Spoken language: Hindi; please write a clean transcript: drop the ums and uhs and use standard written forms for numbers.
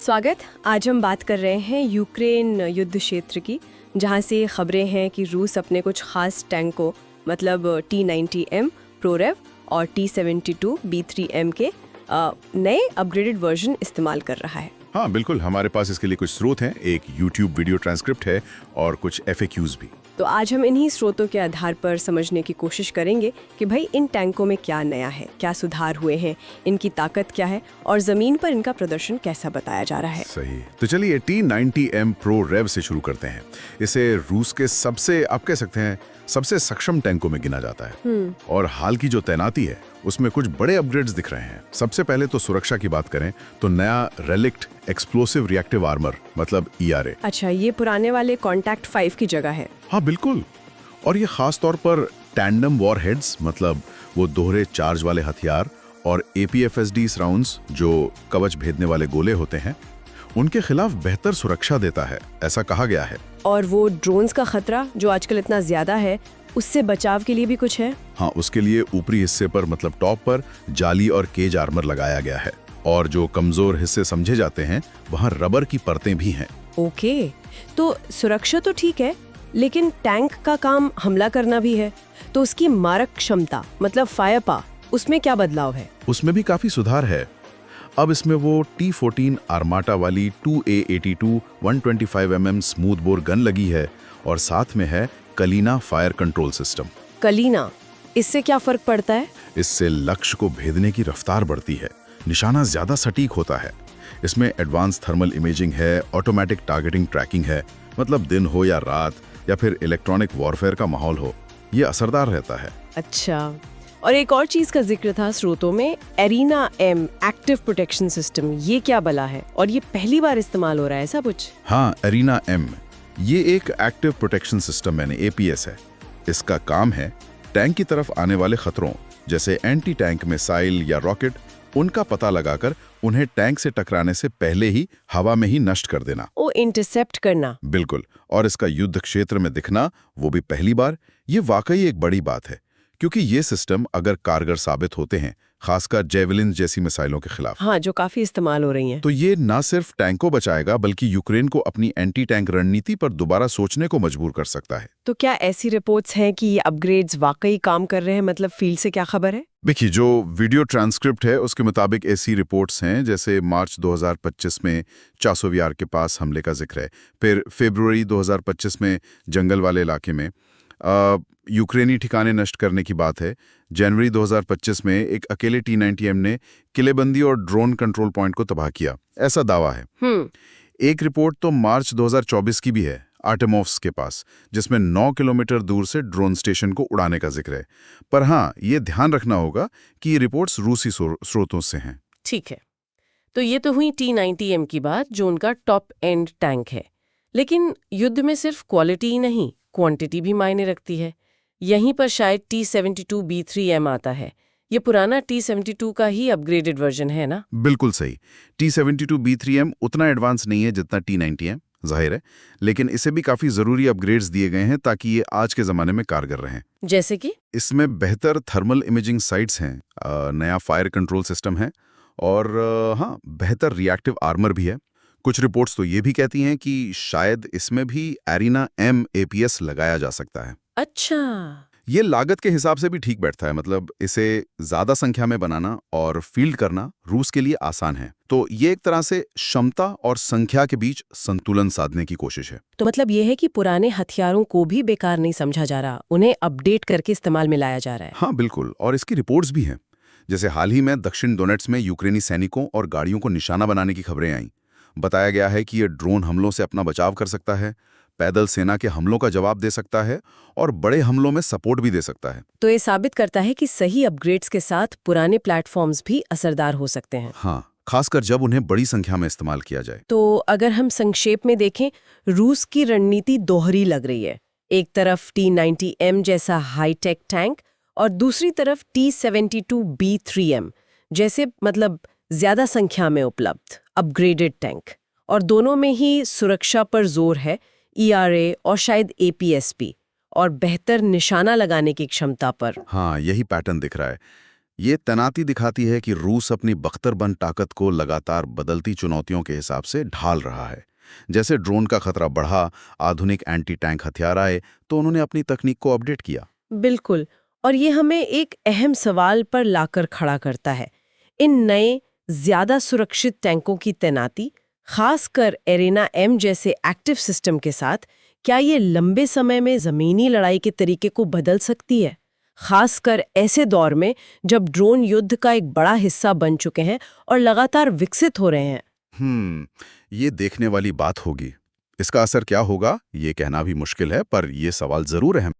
स्वागत। आज हम बात कर रहे हैं यूक्रेन युद्ध क्षेत्र की, जहां से खबरें हैं कि रूस अपने कुछ खास टैंकों मतलब T-90M प्रोरेव और T-72B3M के नए अपग्रेडेड वर्जन इस्तेमाल कर रहा है। हाँ बिल्कुल, हमारे पास इसके लिए कुछ स्रोत हैं, एक YouTube वीडियो ट्रांसक्रिप्ट है और कुछ FAQs भी। तो आज हम इन्हीं स्रोतों के आधार पर समझने की कोशिश करेंगे कि भाई इन टैंकों में क्या नया है, क्या सुधार हुए हैं, इनकी ताकत क्या है और जमीन पर इनका प्रदर्शन कैसा बताया जा रहा है। सही, तो चलिए T-90M प्रो रेव से शुरू करते हैं। इसे रूस के सबसे, आप कह सकते हैं, सबसे सक्षम टैंकों में गिना जाता है। और हाल की जो तैनाती है उसमें कुछ बड़े अपग्रेड्स दिख रहे हैं। सबसे पहले तो सुरक्षा की बात करें तो नया रेलिक्ट एक्सप्लोसिव रिएक्टिव आर्मर मतलब ERA। अच्छा, ये पुराने वाले कॉन्टैक्ट 5 की जगह है। हाँ बिल्कुल, और ये खास तौर पर टैंडम वॉर हेड्स मतलब वो दोहरे चार्ज वाले हथियार और APFSD राउंड्स जो कवच भेदने वाले गोले होते हैं, उनके खिलाफ बेहतर सुरक्षा देता है, ऐसा कहा गया है। और वो ड्रोन्स का खतरा जो आजकल इतना ज्यादा है, उससे बचाव के लिए भी कुछ है? हाँ, उसके लिए ऊपरी हिस्से पर मतलब टॉप पर जाली और केज आर्मर लगाया गया है और जो कमजोर हिस्से समझे जाते हैं वहाँ रबर की परतें भी हैं। ओके, तो सुरक्षा तो ठीक है, लेकिन टैंक का काम हमला करना भी है, तो उसकी मारक क्षमता मतलब फायर पावर, उसमें क्या बदलाव है? उसमें भी काफी सुधार है। अब इसमें वो T-14 आर्माटा वाली 2A82 125mm smooth bore gun लगी है और साथ में है Kalina fire control system. Kalina, इससे क्या फर्क पड़ता है? इससे लक्ष्य को भेदने की रफ्तार बढ़ती है, निशाना ज्यादा सटीक होता है। इसमें एडवांस थर्मल इमेजिंग है, ऑटोमेटिक टारगेटिंग ट्रैकिंग है, मतलब दिन हो या रात या फिर इलेक्ट्रॉनिक वॉरफेयर का माहौल हो, ये असरदार रहता है। अच्छा, और एक और चीज का जिक्र था स्रोतों में, arena M active protection system, ये क्या बला है और ये पहली बार इस्तेमाल हो रहा है ऐसा कुछ? हाँ, एरिना M ये एक एक्टिव प्रोटेक्शन सिस्टम यानी APS है। इसका काम है टैंक की तरफ आने वाले खतरों जैसे एंटी टैंक मिसाइल या रॉकेट, उनका पता लगाकर उन्हें टैंक से टकराने से पहले ही हवा में ही नष्ट कर देना। ओ, इंटरसेप्ट करना। बिल्कुल, और इसका युद्ध क्षेत्र में दिखना वो भी पहली बार, ये वाकई एक बड़ी बात है, क्योंकि ये सिस्टम अगर कारगर साबित होते हैं, खासकर जेवलिन जैसी मिसाइलों के खिलाफ, हाँ, जो काफी इस्तेमाल हो रही हैं, तो ये न सिर्फ टैंक को बचाएगा बल्कि यूक्रेन को अपनी एंटी टैंक रणनीति पर दोबारा सोचने को मजबूर कर सकता है। तो क्या ऐसी रिपोर्ट्स हैं कि ये अपग्रेड्स वाकई काम कर रहे हैं? मतलब फील्ड से क्या खबर है? देखिए, जो वीडियो ट्रांसक्रिप्ट है उसके मुताबिक ऐसी रिपोर्ट्स हैं, जैसे मार्च 2025 में चासोवियार के पास हमले का जिक्र है, फिर फरवरी 2025 में जंगल वाले इलाके में यूक्रेनी ठिकाने नष्ट करने की बात है। जनवरी 2025 में एक अकेले T-90M ने किलेबंदी और ड्रोन कंट्रोल पॉइंट को तबाह किया, ऐसा दावा है। एक रिपोर्ट तो मार्च 2024 की भी है आर्टेमोव्स के पास, जिसमें 9 किलोमीटर दूर से ड्रोन स्टेशन को उड़ाने का जिक्र है। पर हाँ, ये ध्यान रखना होगा कि ये रिपोर्ट्स रूसी स्रोतों से हैं। ठीक है, तो ये तो हुई T-90M की बात, जो उनका टॉप एंड टैंक है। लेकिन युद्ध में सिर्फ क्वालिटी ही नहीं, क्वांटिटी भी मायने रखती है। यहीं पर शायद T-72B3M आता है। ये पुराना T-72 का ही अपग्रेडेड वर्जन है ना? बिल्कुल सही। T-72B3M उतना एडवांस नहीं है जितना T-90M, जाहिर है, लेकिन इसे भी काफी जरूरी अपग्रेड्स दिए गए हैं ताकि ये आज के जमाने में कारगर रहें। जैसे कि इसमें बेहतर थर्मल इमेजिंग साइट्स हैं, नया फायर कंट्रोल सिस्टम है और हाँ, बेहतर रिएक्टिव आर्मर भी है। कुछ रिपोर्ट्स तो ये भी कहती हैं कि शायद इसमें भी एरिना M APS लगाया जा सकता है। अच्छा, ये लागत के हिसाब से भी ठीक बैठता है, मतलब इसे ज्यादा संख्या में बनाना और फील्ड करना रूस के लिए आसान है। तो ये एक तरह से क्षमता और संख्या के बीच संतुलन साधने की कोशिश है। तो मतलब ये है कि पुराने हथियारों को भी बेकार नहीं समझा जा रहा, उन्हें अपडेट करके इस्तेमाल में लाया जा रहा है। हाँ बिल्कुल, और इसकी रिपोर्ट्स भी हैं। जैसे हाल ही में दक्षिण डोनेट्स में यूक्रेनी सैनिकों और गाड़ियों को निशाना बनाने की खबरें आईं। बताया गया है कि ये ड्रोन हमलों से अपना बचाव कर सकता है, पैदल सेना के हमलों का जवाब दे सकता है और बड़े हमलों में सपोर्ट भी दे सकता है। तो ये साबित करता है कि सही अपग्रेड्स के साथ पुराने प्लेटफॉर्म्स भी असरदार हो सकते हैं। हाँ, खासकर जब उन्हें बड़ी संख्या में इस्तेमाल किया जाए। तो अगर हम संक्षेप में देखें, रूस की रणनीति दोहरी लग रही है। एक तरफ T-90M जैसा हाईटेक टैंक और दूसरी तरफ T-72B3M जैसे मतलब ज्यादा संख्या में उपलब्ध अपग्रेडेड टैंक, और दोनों में ही सुरक्षा पर जोर है, ERA और शायद APS भी, और बेहतर निशाना लगाने की क्षमता पर। हाँ, यही पैटर्न दिख रहा है। ये तैनाती दिखाती है कि रूस अपनी बख्तरबंद ताकत को लगातार बदलती चुनौतियों के हिसाब से ढाल रहा है। जैसे ड्रोन का खतरा बढ़ा, आधुनिक एंटी टैंक हथियार आए, तो उन्होंने अपनी तकनीक को अपडेट किया। बिल्कुल। और ये हमें एक अहम सवाल पर लाकर खड़ा करता है। इन नए, ज्यादा सुरक्षित टैंकों की तैनाती, खासकर एरेना एम जैसे एक्टिव सिस्टम के साथ, क्या ये लंबे समय में जमीनी लड़ाई के तरीके को बदल सकती है? खासकर ऐसे दौर में जब ड्रोन युद्ध का एक बड़ा हिस्सा बन चुके हैं और लगातार विकसित हो रहे हैं। ये देखने वाली बात होगी। इसका असर क्या होगा, ये कहना भी मुश्किल है, पर ये सवाल जरूर अहम